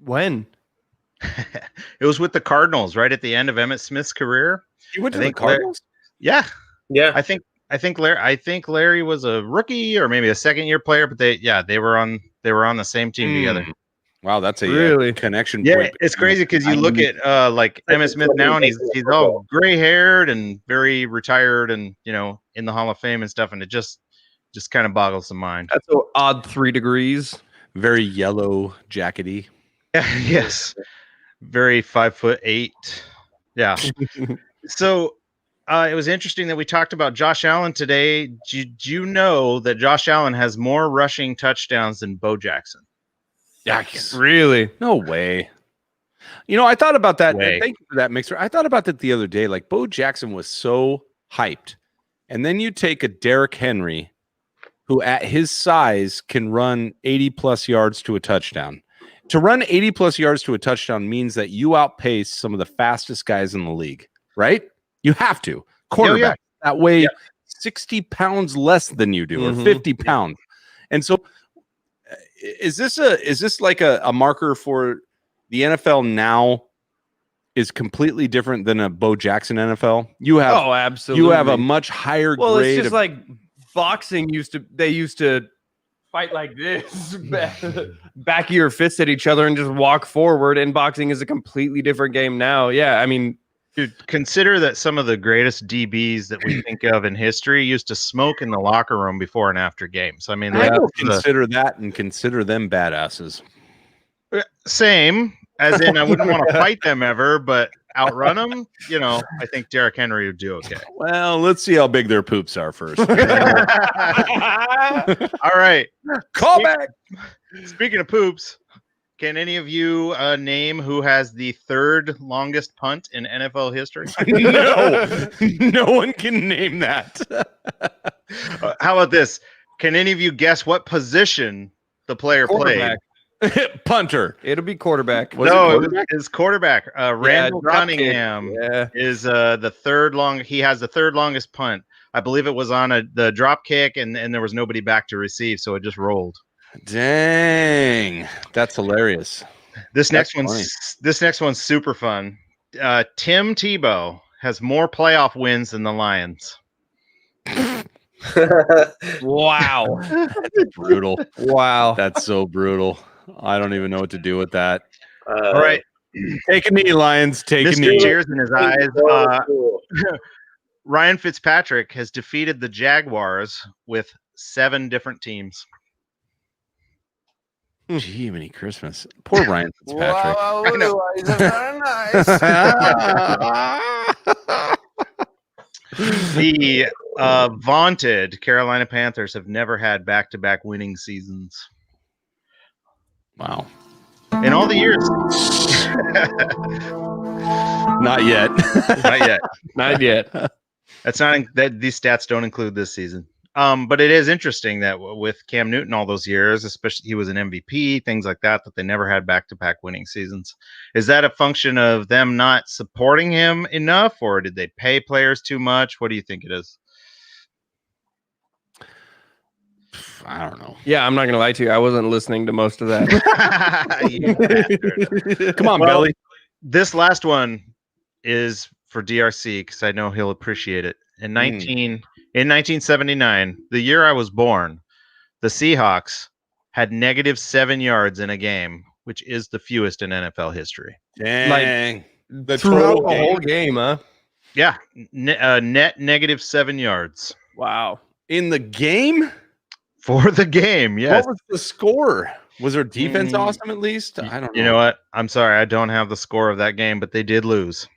When?
It was with the Cardinals right at the end of Emmitt Smith's career.
He went to the Cardinals?
Yeah.
Yeah.
I think Larry was a rookie or maybe a second-year player, but they were on the same team together.
Wow, that's a
really
connection.
Yeah,
point.
it's crazy because you look at like Emmitt Smith now, and he's all gray-haired and very retired, and in the Hall of Fame and stuff, and it just kind of boggles the mind.
That's an odd 3 degrees.
Very yellow jackety.
Yes, very 5'8". Yeah. So it was interesting that we talked about Josh Allen today. Did you know that Josh Allen has more rushing touchdowns than Bo Jackson?
Yikes.
Really?
No way. You know, I thought about that.
Way.
Thank you for that, Mixer. I thought about that the other day. Like, Bo Jackson was so hyped. And then you take a Derrick Henry, who at his size can run 80-plus yards to a touchdown. To run 80-plus yards to a touchdown means that you outpace some of the fastest guys in the league, right? You have to. Quarterback. That weigh 60 pounds less than you do, or 50 pounds. And so is this like a marker for the NFL now is completely different than a Bo Jackson NFL? You have
absolutely.
You have a much higher grade.
It's just like boxing used to fight like this, back of your fists at each other and just walk forward. And boxing is a completely different game now. Yeah, I mean,
dude, consider that some of the greatest DBs that we think of in history used to smoke in the locker room before and after games. I mean,
I don't consider that and consider them badasses.
Same, as in I wouldn't want to fight them ever, but outrun them, you know, I think Derrick Henry would do okay.
Well, let's see how big their poops are first.
All right.
Call back.
Speaking of poops, can any of you name who has the third longest punt in NFL history?
No one can name that.
How about this? Can any of you guess what position the player played?
Punter.
It'll be quarterback.
His quarterback. Randall Cunningham is the third long. He has the third longest punt. I believe it was on the drop kick, and there was nobody back to receive, so it just rolled.
Dang, that's hilarious.
This next one's super fun. Tim Tebow has more playoff wins than the Lions.
Wow.
That's brutal.
Wow.
That's so brutal. I don't even know what to do with that.
All right.
Take a knee, Lions. Take a knee.
Tears in his eyes. Ryan Fitzpatrick has defeated the Jaguars with 7 different teams.
Gee, many Christmas. Poor Ryan Fitzpatrick.
I know. The vaunted Carolina Panthers have never had back-to-back winning seasons.
Wow.
In all the years.
Not yet.
Not yet.
Not yet.
That's not that these stats don't include this season. But it is interesting that with Cam Newton all those years, especially he was an MVP, things like that they never had back-to-back winning seasons. Is that a function of them not supporting him enough, or did they pay players too much? What do you think it is?
I don't know.
Yeah, I'm not going to lie to you. I wasn't listening to most of that.
Come on, Belly.
This last one is for DRC because I know he'll appreciate it. In 1979, the year I was born, the Seahawks had -7 yards in a game, which is the fewest in NFL history.
Dang.
The whole game, huh?
Yeah. Net -7 yards.
Wow.
In the game?
For the game, yes.
What was the score? Was their defense awesome at least? I don't know.
You know what? I'm sorry. I don't have the score of that game, but they did lose.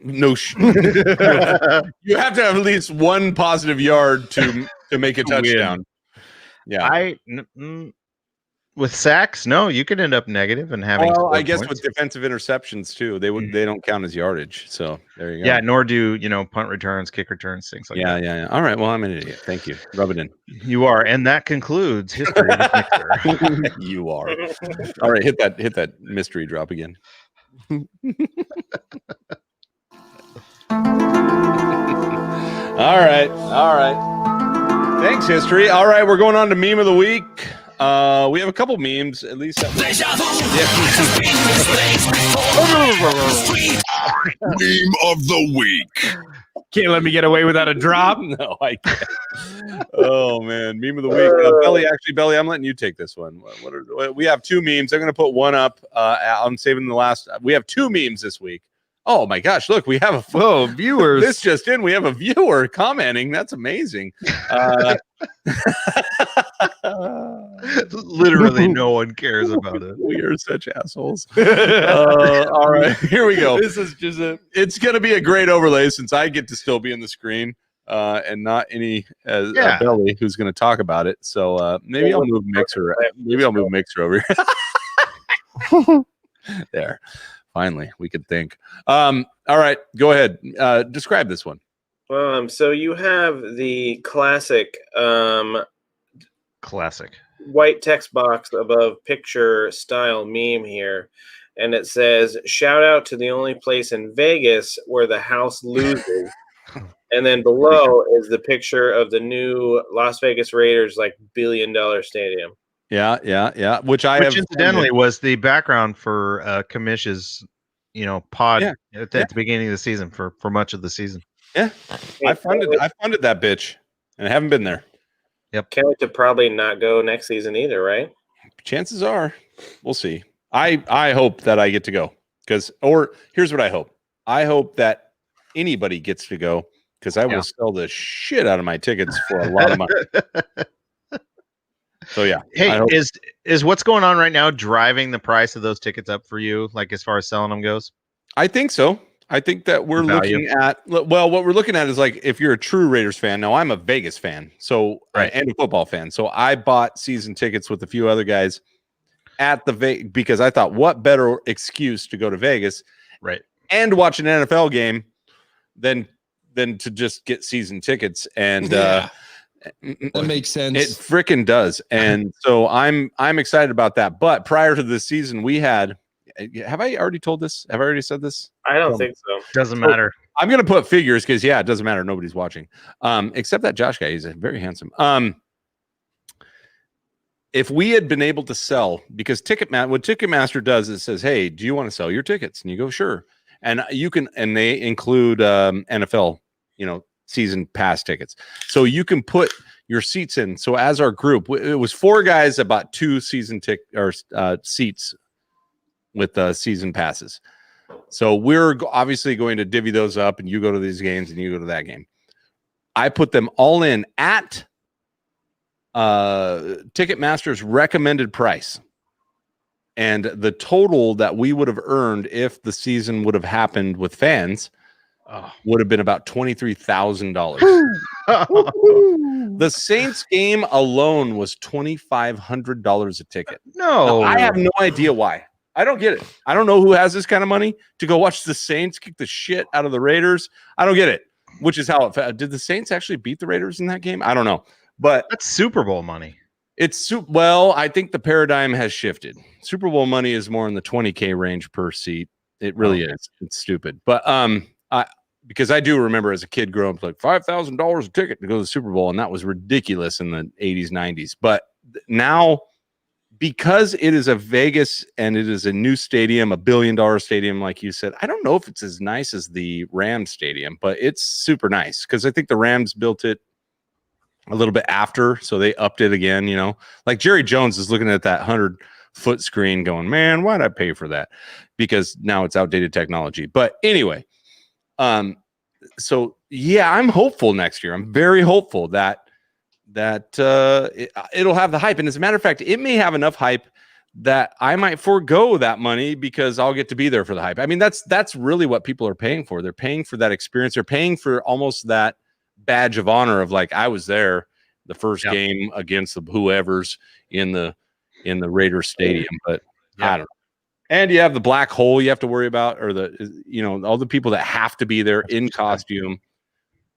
No, you have to have at least one positive yard to make a touchdown. Yeah,
with sacks, no, you could end up negative and having.
Well, I guess with defensive interceptions too, they don't count as yardage. So there you go.
Yeah, nor do punt returns, kick returns, things like that.
Yeah. All right. Well, I'm an idiot. Thank you. Rub it in.
You are, and that concludes history.
You are. All right. Hit that mystery drop again. All right. Thanks, history. All right, we're going on to meme of the week. We have a couple memes, at least.
Meme of the week.
Can't let me get away without a drop.
No, I can't. Oh man, meme of the week. Belly, I'm letting you take this one. We have 2 memes. I'm going to put one up. I'm saving the last. We have 2 memes this week. Oh my gosh! Look, we have
viewers.
This just in. We have a viewer commenting. That's amazing.
Literally, no one cares about it.
We are such assholes. All right, here we go.
This is just
It's going to be a great overlay since I get to still be in the screen and not any Belly who's going to talk about it. So maybe I'll move Mixer. Maybe I'll move Mixer over here. There. Finally, we could think. All right, go ahead. Describe this one.
So you have the classic white text box above picture style meme here, and it says, "Shout out to the only place in Vegas where the house loses." And then below is the picture of the new Las Vegas Raiders like $1 billion stadium.
Yeah. Which
incidentally was the background for Kamish's, pod at the beginning of the season for much of the season.
Yeah, I funded that bitch, and I haven't been there.
Yep,
can't wait to probably not go next season either, right?
Chances are, we'll see. I hope that I get to go here's what I hope. I hope that anybody gets to go because I will sell the shit out of my tickets for a lot of money. So yeah.
Hey, is what's going on right now driving the price of those tickets up for you, like as far as selling them goes?
I think so. I think that we're looking at what we're looking at is like if you're a true Raiders fan. Now I'm a Vegas fan, and a football fan. So I bought season tickets with a few other guys at the because I thought what better excuse to go to Vegas,
right,
and watch an NFL game than to just get season tickets and.
That makes sense.
It freaking does. And so I'm excited about that. But prior to the season, we had have I already told this? Have I already said this?
I don't think so.
Doesn't matter.
I'm gonna put figures because it doesn't matter. Nobody's watching. Except that Josh guy, he's very handsome. If we had been able to sell, because what Ticketmaster does is says, hey, do you want to sell your tickets? And you go, sure. And you can, and they include NFL, season pass tickets. So you can put your seats in. So as our group, it was 4 guys about 2 season seats with season passes. So we're obviously going to divvy those up, and you go to these games and you go to that game. I put them all in at Ticketmaster's recommended price. And the total that we would have earned if the season would have happened with fans would have been about $23,000. The Saints game alone was $2,500 a ticket.
No,
now, I have no idea why. I don't get it. I don't know who has this kind of money to go watch the Saints kick the shit out of the Raiders. I don't get it. Which is how did the Saints actually beat the Raiders in that game? I don't know, but
that's Super Bowl money.
I think the paradigm has shifted. Super Bowl money is more in the $20K range per seat. It really is. It's stupid, but because I do remember as a kid growing up, like $5,000 a ticket to go to the Super Bowl, and that was ridiculous in the 80s, 90s. But now, because it is a Vegas and it is a new stadium, $1 billion stadium, like you said, I don't know if it's as nice as the Rams stadium, but it's super nice because I think the Rams built it a little bit after, so they upped it again. Like Jerry Jones is looking at that 100-foot screen going, man, why'd I pay for that? Because now it's outdated technology. But anyway, so yeah, I'm hopeful next year. I'm very hopeful that it'll have the hype. And as a matter of fact, it may have enough hype that I might forego that money because I'll get to be there for the hype. I mean, that's really what people are paying for. They're paying for that experience. They're paying for almost that badge of honor of like, I was there the first game against the whoever's in the Raiders stadium, but I don't know. And you have the black hole you have to worry about, or all the people that have to be there in costume.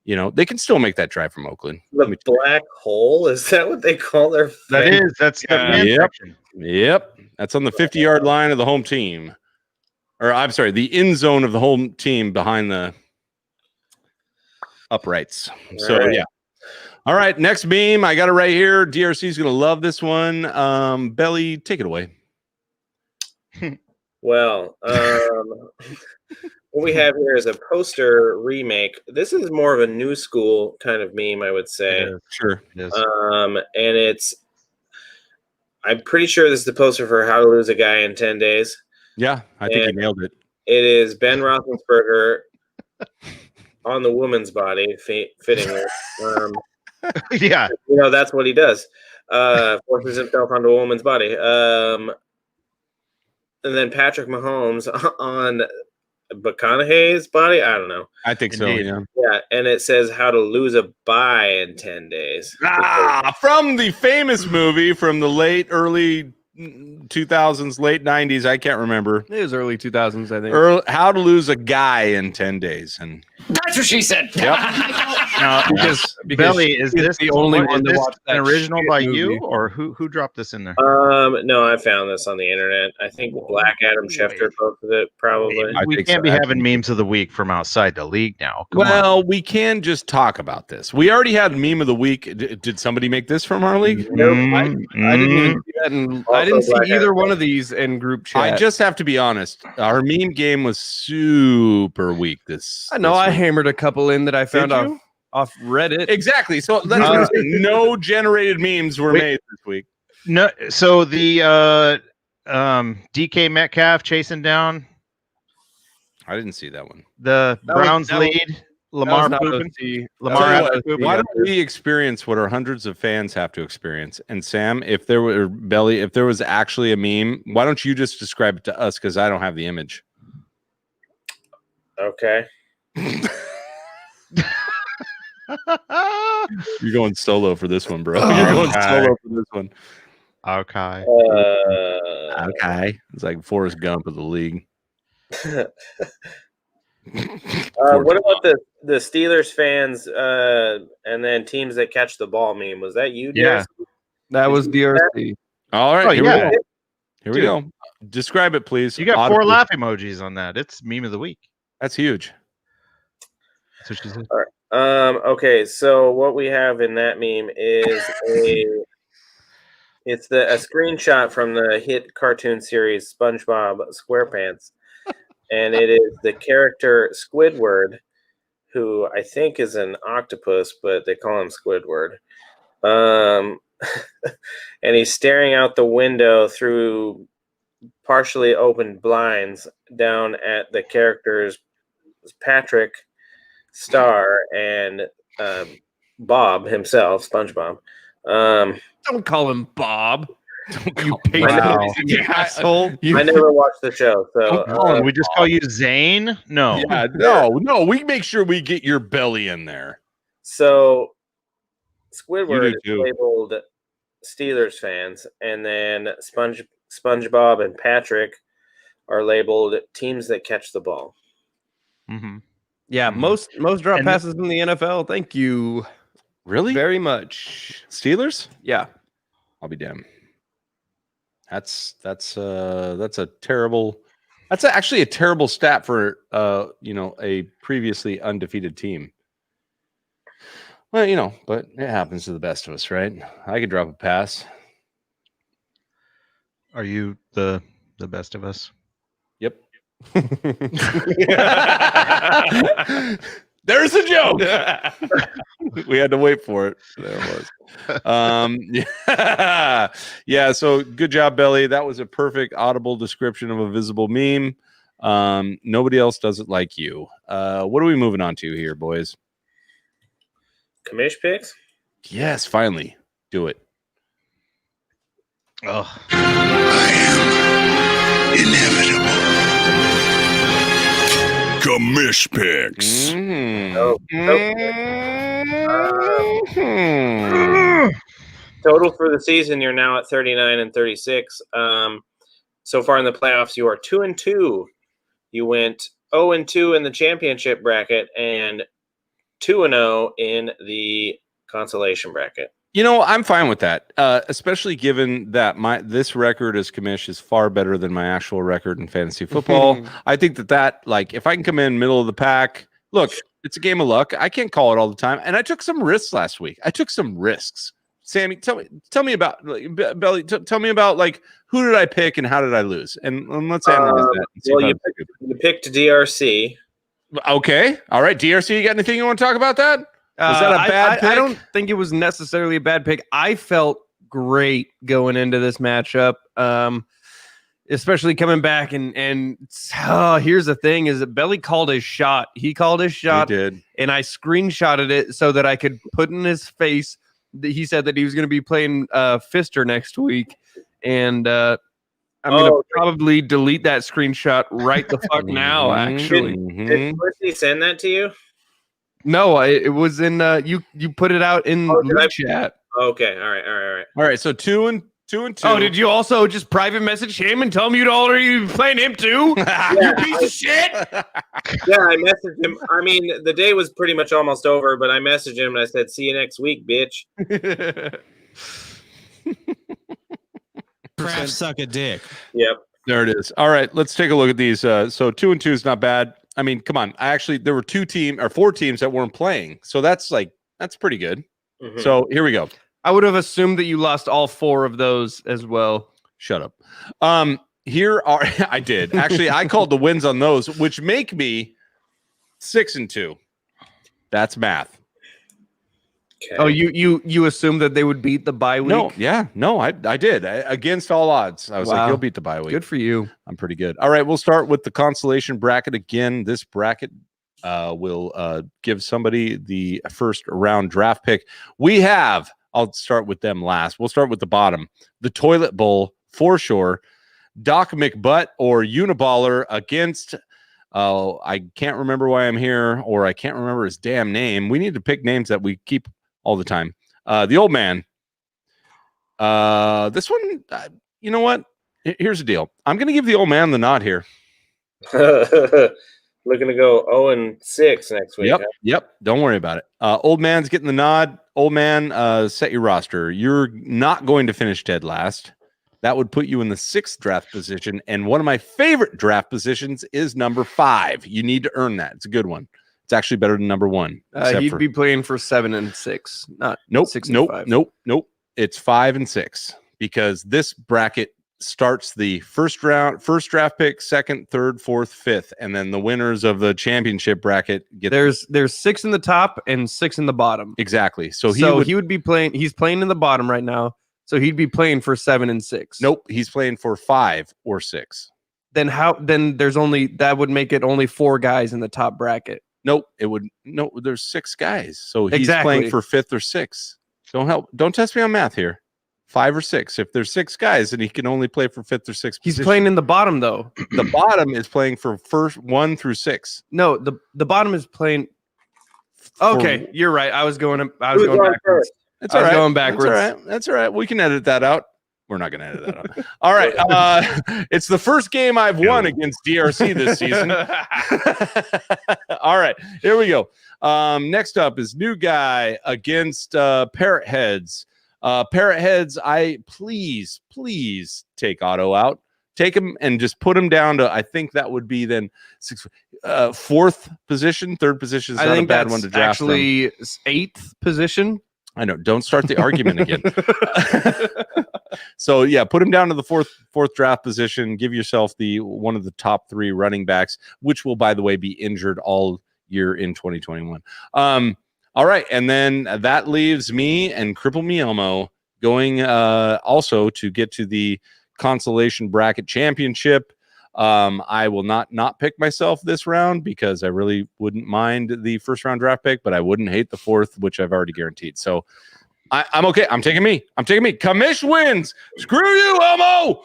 They can still make that drive from Oakland.
The black hole, is that what they call their fan?
That's the fan section.
Yep. That's on the 50-yard line of the home team. Or I'm sorry, the end zone of the home team behind the uprights. So yeah. All right, next beam. I got it right here. DRC is going to love this one. Belly, take it away.
Well, what we have here is a poster remake. This is more of a new school kind of meme, I would say.
Sure. It is.
And I'm pretty sure this is the poster for How to Lose a Guy in 10 Days.
Yeah, I think you nailed it.
It is Ben Roethlisberger on the woman's body, fittingly.
Yeah.
That's what he does. forces himself onto a woman's body. And then Patrick Mahomes on McConaughey's body. I don't know.
I think
Indeed.
so. Yeah.
Yeah, and it says how to lose a bye in 10 days.
From the famous movie from the early 2000s, late 90s. I can't remember.
It was early 2000s, I think.
How to Lose a Guy in 10 Days. And
that's what she said.
Yep.
Now,
because
Belly, is this
the only one to
this
watch that
an original by
movie.
you, or who dropped this in there?
No, I found this on the internet. I think Black Adam Schefter posted it, probably.
We can't be having memes of the week from outside the league now. Come
well,
on.
we can just talk about this. We already had meme of the week. Did somebody make this from our league?
Nope, I didn't even see that. I didn't see either one of these in group chat.
I just have to be honest. Our meme game was super weak.
I know. I hammered a couple in that I found
Did you?
off Reddit.
Exactly. So that's what I'm saying. No generated memes were made this week.
No, so the DK Metcalf chasing down
I didn't see that one.
the Browns lead. Lamar pooping.
Why don't we experience what our hundreds of fans have to experience? And Sam, if there was actually a meme, why don't you just describe it to us? Because I don't have the image.
Okay.
You're going solo for this one, bro. You're going solo for this one.
Okay.
Okay. It's like Forrest Gump of the league.
What about the Steelers fans and then teams that catch the ball meme? Was that you,
Yeah.
DRC?
That was DRC.
All right.
Oh,
Here
yeah.
we go. Here we go. Describe it, please.
You got
Audibly.
4 laugh emojis on that. It's meme of the week.
That's huge.
That's what she said.
All right. Okay, so what we have in that meme is a screenshot from the hit cartoon series SpongeBob SquarePants, and it is the character Squidward, who I think is an octopus, but they call him Squidward. And he's staring out the window through partially opened blinds down at the characters Patrick, Star, and Bob himself, SpongeBob.
Don't call him Bob. You patriotic asshole.
I never watched the show, so
we just call you Zane? No.
Yeah, no. We make sure we get your belly in there.
So Squidward is
too.
labeled Steelers fans, and then SpongeBob and Patrick are labeled teams that catch the ball.
Mm-hmm.
Yeah, most drop passes in the NFL. Thank you.
Really?
Very much.
Steelers?
Yeah.
I'll be damned. That's a terrible. That's actually a terrible stat for a previously undefeated team. Well, but it happens to the best of us, right? I could drop a pass.
Are you the best of us?
Yep. There's a joke. We had to wait for it. There it was. Yeah. So good job, Belly. That was a perfect audible description of a visible meme. Nobody else does it like you. What are we moving on to here, boys?
Commish picks?
Yes, finally. Do it.
Oh.
I am inevitable. Commish picks.
Total for the season, you're now at 39 and 36. So far in the playoffs, you are 2-2. You went 0-2 in the championship bracket and 2-0 in the consolation bracket.
I'm fine with that, especially given that this record as commish is far better than my actual record in fantasy football. I think that if I can come in middle of the pack, look, it's a game of luck. I can't call it all the time, and I took some risks last week. I took some risks. Sammy, tell me about Belly. Tell me about who did I pick and how did I lose? And let's analyze that.
You picked DRC.
Okay, all right, DRC. You got anything you want to talk about that? Was that a bad pick?
I don't think it was necessarily a bad pick. I felt great going into this matchup, especially coming back and here's the thing: is that Belly called his shot. He called his shot.
He did,
and I screenshotted it so that I could put in his face he said that he was going to be playing Fister next week, and I'm going to probably delete that screenshot right the fuck now. Actually,
did Bushy send that to you?
No, it was in you put it out in Loom chat.
Okay, all right.
So 2 and 2.
Oh, did you also just private message him and tell him you'd already be playing him too? You piece of shit.
Yeah, I messaged him. I mean, the day was pretty much almost over, but I messaged him and I said, "See you next week, bitch."
Perhaps suck a dick.
Yep.
There it is. All right, let's take a look at these. So 2 and 2 is not bad. I mean, come on. There were 4 teams that weren't playing. So that's pretty good.
Mm-hmm.
So here we go.
I would have assumed that you lost all 4 of those as well.
Shut up. Here are I did. Actually, I called the wins on those, which make me 6 and 2. That's math.
Okay.
Oh, you assumed that they would beat the bye week?
No, I did. Against all odds. I was like, he'll beat the bye week.
Good for you.
I'm pretty good. All right, we'll start with the consolation bracket again. This bracket will give somebody the first round draft pick. I'll start with them last. We'll start with the bottom. The Toilet Bowl, for sure. Doc McButt or Uniballer against I can't remember why I'm here, or I can't remember his damn name. We need to pick names that we keep all the time. The Old Man. This one, you know what? Here's the deal. I'm going to give the Old Man the nod here.
Looking to go 0-6 next week.
Yep. Don't worry about it. Old Man's getting the nod. Old Man, set your roster. You're not going to finish dead last. That would put you in the 6th draft position. And one of my favorite draft positions is number 5. You need to earn that. It's a good one. It's actually better than number 1.
He'd be playing for 7 and 6, not
nope,
6 and 5.
Nope. It's 5 and 6 because this bracket starts the first draft pick, 2nd, 3rd, 4th, 5th, and then the winners of the championship bracket get.
There's 6 in the top and 6 in the bottom.
Exactly. So he would be
playing. He's playing in the bottom right now. So he'd be playing for 7 and 6.
Nope, he's playing for 5 or 6.
Then that would make it only 4 guys in the top bracket.
Nope, there's 6 guys. So he's playing for 5th or 6th. Don't test me on math here. 5 or 6. If there's 6 guys, then he can only play for 5th or 6th.
He's
position.
playing in the bottom though.
The bottom is playing for first 1 through 6.
No, the bottom is playing. Okay, you're right. I was going backwards.
It's all right.
Going backwards.
That's all right. We can edit that out. We're not going to edit that out. All right. It's the first game I've won against DRC this season. All right. Here we go. Next up is new guy against Parrot Heads. Parrot Heads, please take Otto out. Take him and just put him down to, I think that would be then 4th position. 3rd position is not a bad one to draft.
Actually, 8th position.
I know. Don't start the argument again. So yeah, put him down to the fourth draft position. Give yourself one of the top 3 running backs, which will, by the way, be injured all year in 2021. All right, and then that leaves me and Cripple Me Elmo going also to get to the consolation bracket championship. I will not pick myself this round because I really wouldn't mind the first round draft pick, but I wouldn't hate the 4th, which I've already guaranteed. So I'm okay. I'm taking me. Commish wins. Screw you, Elmo.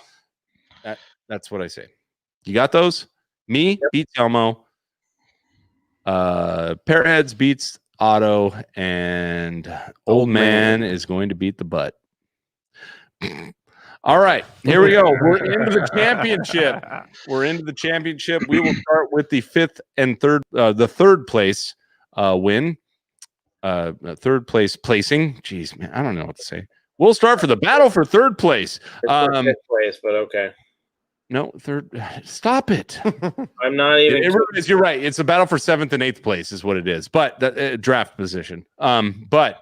That's what I say. You got those? Me beats Elmo. Parrotheads beats Otto, and Old Man is going to beat the butt. All right, here we go. We're into the championship. We will start with the 5th and 3rd, the 3rd place win. 3rd place placing. Jeez, man, I don't know what to say. We'll start for the battle for 3rd place.
5th place, but okay.
No, 3rd. Stop it.
I'm not even.
You're right. It's a battle for 7th and 8th place is what it is. But the draft position. But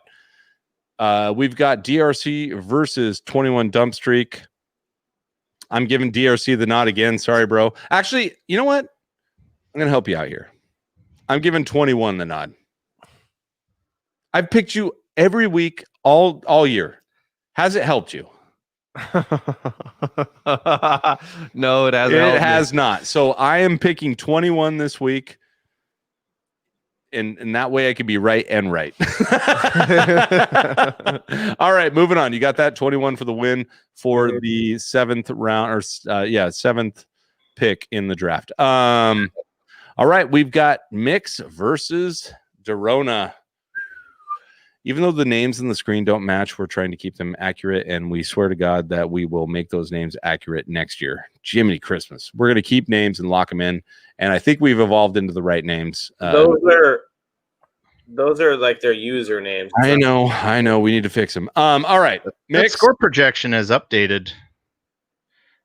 we've got DRC versus 21 Dump Streak. I'm giving DRC the nod again. Sorry, bro. Actually, you know what? I'm going to help you out here. I'm giving 21 the nod. I've picked you every week all year. Has it helped you?
No, it hasn't.
It has not. So I am picking 21 this week. and that way I can be right and right. All right, moving on. You got that 21 for the win for the 7th round, or 7th pick in the draft. All right, we've got Mix versus Dorona. Even though the names in the screen don't match, we're trying to keep them accurate, and we swear to God that we will make those names accurate next year. Jiminy Christmas. We're going to keep names and lock them in, and I think we've evolved into the right names.
Those are like their usernames.
I know. We need to fix them. All right.
Mix score projection is updated.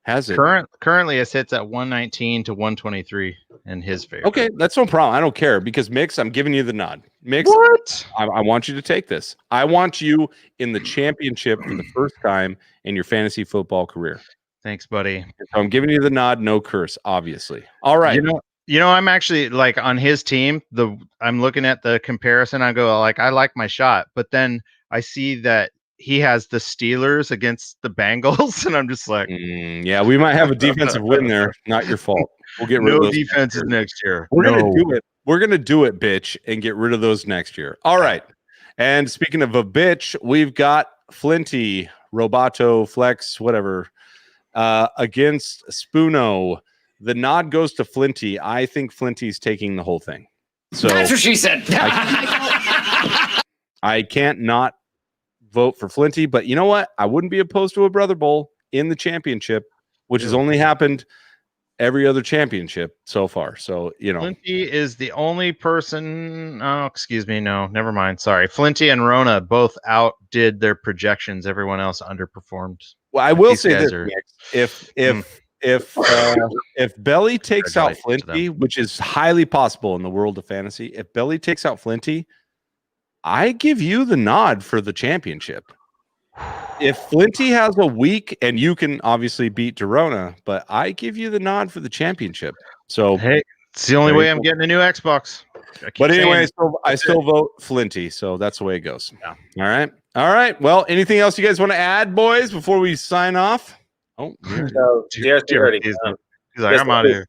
Has it?
Currently, it sits at 119 to 123 in his favor.
Okay, that's no problem. I don't care because Mix, I'm giving you the nod. Mix,
what?
I want you to take this. I want you in the championship for the first time in your fantasy football career.
Thanks, buddy.
So I'm giving you the nod. No curse, obviously. All right.
You know, I'm actually like on his team. I'm looking at the comparison. I go like, I like my shot, but then I see that he has the Steelers against the Bengals, and I'm just like,
yeah, we might have a defensive win there. Not your fault. We'll get rid of those
defenses next year.
We're gonna do it. We're gonna do it, bitch, and get rid of those next year. All right. And speaking of a bitch, we've got Flinty, Roboto, Flex, whatever, against Spoono. The nod goes to Flinty. I think Flinty's taking the whole thing. So
that's what she said.
I can't not vote for Flinty, but you know what? I wouldn't be opposed to a Brother Bowl in the championship, which has only happened every other championship so far. So,
Flinty is the only person. Oh, excuse me. No, never mind. Sorry. Flinty and Rona both outdid their projections. Everyone else underperformed.
Well, I will say this: if Belly takes out Flinty, which is highly possible in the world of fantasy, if Belly takes out Flinty, I give you the nod for the championship. If Flinty has a week, and you can obviously beat Dorona, but I give you the nod for the championship. So
hey, it's the only way I'm getting a new Xbox.
But anyway, I still vote Flinty, so that's the way it goes. Yeah. All right. Well, anything else you guys want to add, boys, before we sign off? Oh,
He's
like, I'm out of here.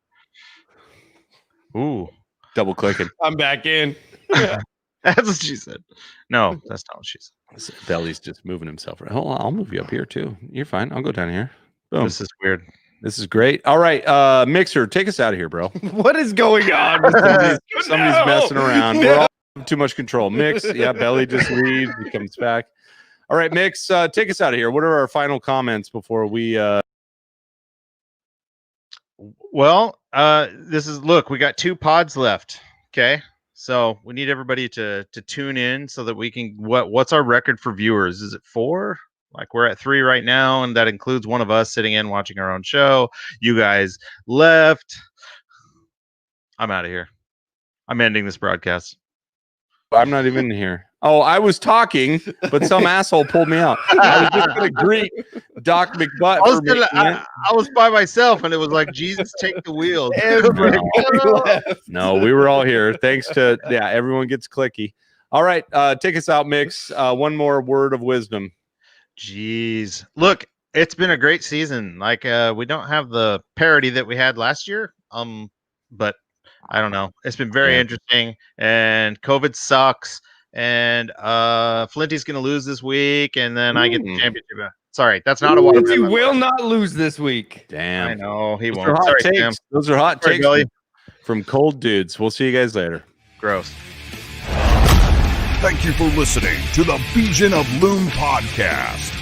Ooh,
double clicking.
I'm back in.
That's what she said. No, that's not what she said.
Belly's just moving himself. Hold on, I'll move you up here too. You're fine. I'll go down here. Boom.
This is weird.
This is great. All right, Mixer, take us out of here, bro.
What is going on?
Somebody's messing around. We're all too much control. Mix, yeah, Belly just leaves. He comes back. All right, Mix, take us out of here. What are our final comments before we?
Well, look, we got 2 pods left. Okay. So we need everybody to tune in so that we can what's our record for viewers? Is it 4? Like we're at 3 right now, and that includes one of us sitting in watching our own show. You guys left. I'm out of here. I'm ending this broadcast.
I'm not even here. Oh, I was talking, but some asshole pulled me out. I was just going to greet Doc McButt.
I was by myself, and it was like, Jesus, take the wheel.
No, we were all here. Thanks to, everyone gets clicky. All right, take us out, Mix. One more word of wisdom.
Jeez. Look, it's been a great season. Like, we don't have the parity that we had last year, but I don't know. It's been very interesting, and COVID sucks. And Flinty's going to lose this week, and then I get the championship. Sorry, that's not a water.
He will not lose this week.
Damn.
I know he
Those
won't.
Are Sorry, Those are hot takes from cold dudes. We'll see you guys later.
Gross.
Thank you for listening to the Begion of Loom podcast.